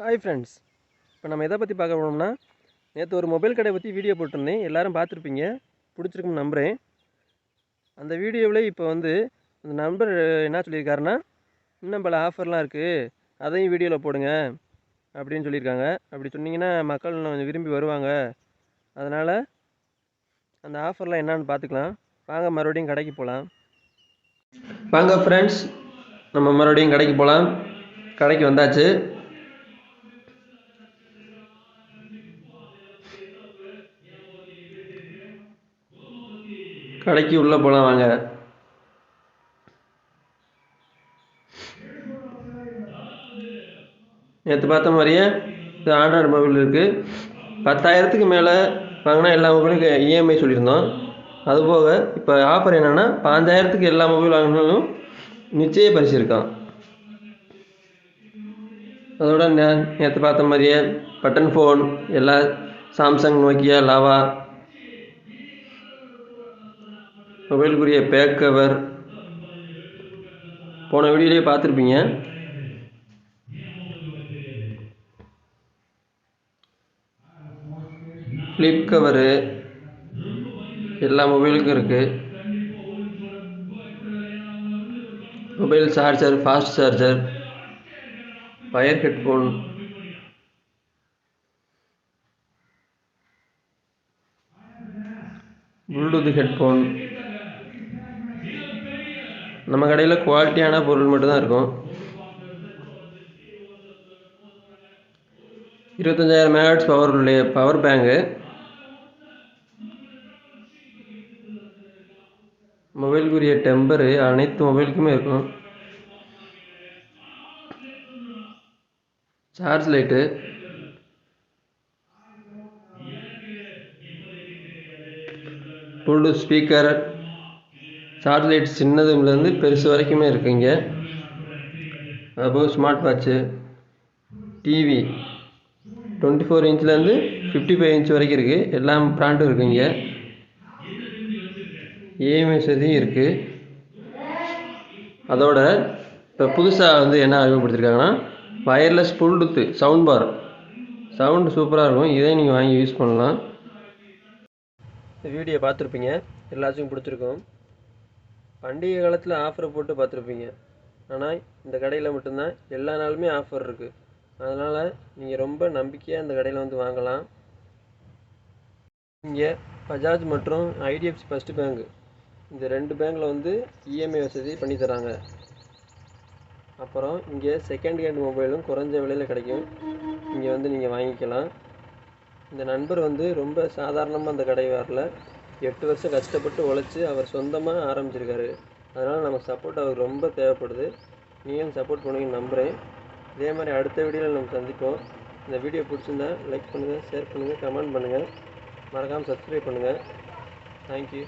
Hi friends, இப்போ நம்ம எதை பற்றி பார்க்க போனோம்னா, நேற்று ஒரு மொபைல் கடை பற்றி வீடியோ போட்டிருந்தேன். எல்லோரும் பார்த்துருப்பீங்க, பிடிச்சிருக்குன்னு நம்புகிறேன். அந்த வீடியோவில் இப்போ வந்து அந்த நண்பர் என்ன சொல்லியிருக்காருன்னா, இன்னும் பல ஆஃபர்லாம் இருக்குது, அதையும் வீடியோவில் போடுங்க அப்படின்னு சொல்லியிருக்காங்க. அப்படி சொன்னிங்கன்னா மக்கள் இன்னும் கொஞ்சம் விரும்பி வருவாங்க. அதனால் அந்த ஆஃபர்லாம் என்னான்னு பார்த்துக்கலாம். வாங்க மறுபடியும் கடைக்கு போகலாம். வாங்க ஃப்ரெண்ட்ஸ், நம்ம மறுபடியும் கடைக்கு போகலாம். கடைக்கு வந்தாச்சு. கடைக்கு உள்ளே போகலாம் வாங்க. நேற்று பார்த்த மாதிரியே இது ஆண்ட்ராய்டு மொபைல் இருக்குது. 10,000க்கு மேலே வாங்கினா எல்லா மொபைலுக்கும் இஎம்ஐ சொல்லியிருந்தோம். அதுபோக இப்போ ஆஃபர் என்னென்னா 5,000க்கு எல்லா மொபைல் வாங்கினாலும் நிச்சய பரிசு இருக்கான். அதோட நேற்று பார்த்த மாதிரியே பட்டன் ஃபோன் எல்லா சாம்சங், நோக்கியா, லாவா மொபைலுக்குரிய பேக் கவர் போன வீடியோலேயே பார்த்துருப்பீங்க. ஃப்ளிப் கவரு எல்லா மொபைலுக்கும் இருக்குது. Mobile charger, fast charger, wire headphone, Bluetooth headphone. நம்ம கடையில் குவாலிட்டியான பொருள் மட்டும்தான் இருக்கும். 25,000 மெகாஹெர்ட்ஸ் பவர் பேங்கு. மொபைலுக்குரிய டெம்பரு அனைத்து மொபைலுக்குமே இருக்கும். Charge light, Bluetooth speaker, charge light சின்னதுலேருந்து பெருசு வரைக்குமே இருக்குங்க. அதுபோக ஸ்மார்ட் வாட்ச்சு, டிவி 24 இன்ச்லேருந்து 55 இன்ச் வரைக்கும் இருக்குது. எல்லா பிராண்டும் இருக்குங்க. இஎம்ஐ வசதியும் இருக்குது. அதோட இப்போ புதுசாக வந்து என்ன அறிமுகப்படுத்திருக்காங்கன்னா, wireless Bluetooth sound bar. Sound சூப்பராக இருக்கும். இதையும் நீங்கள் வாங்கி யூஸ் பண்ணலாம். இந்த வீடியோ பார்த்துருப்பீங்க, எல்லாத்துக்கும் பிடிச்சிருக்கும். பண்டிகை காலத்தில் ஆஃபரை போட்டு பார்த்துருப்பீங்க. ஆனால் இந்த கடையில் மட்டும்தான் எல்லா நாளுமே ஆஃபர் இருக்குது. அதனால் நீங்கள் ரொம்ப நம்பிக்கையாக இந்த கடையில் வந்து வாங்கலாம். இங்கே பஜாஜ் மற்றும் ஐடிஎஃப்சி ஃபர்ஸ்ட் பேங்க், இந்த 2 பேங்கில் வந்து இஎம்ஐ வசதி பண்ணி தராங்க. அப்புறம் இங்கே செகண்ட் ஹேண்ட் மொபைலும் குறைஞ்ச விலையில் கிடைக்கும். இங்கே வந்து நீங்கள் வாங்கிக்கலாம். இந்த நண்பர் வந்து ரொம்ப சாதாரணமாக அந்த கடை வரல, 8 வருஷம் கஷ்டப்பட்டு உழைச்சி அவர் சொந்தமாக ஆரம்பிச்சிருக்காரு. அதனால் நமக்கு சப்போர்ட் அவருக்கு ரொம்ப தேவைப்படுது. நீங்களும் சப்போர்ட் பண்ணுவீங்கன்னு நம்புகிறேன். இதே மாதிரி அடுத்த வீடியோவில் நம்ம சந்திப்போம். இந்த வீடியோ பிடிச்சிருந்தா லைக் பண்ணுங்கள், ஷேர் பண்ணுங்கள், கமெண்ட் பண்ணுங்கள். மறக்காமல் சப்ஸ்கிரைப் பண்ணுங்கள். தேங்க்யூ.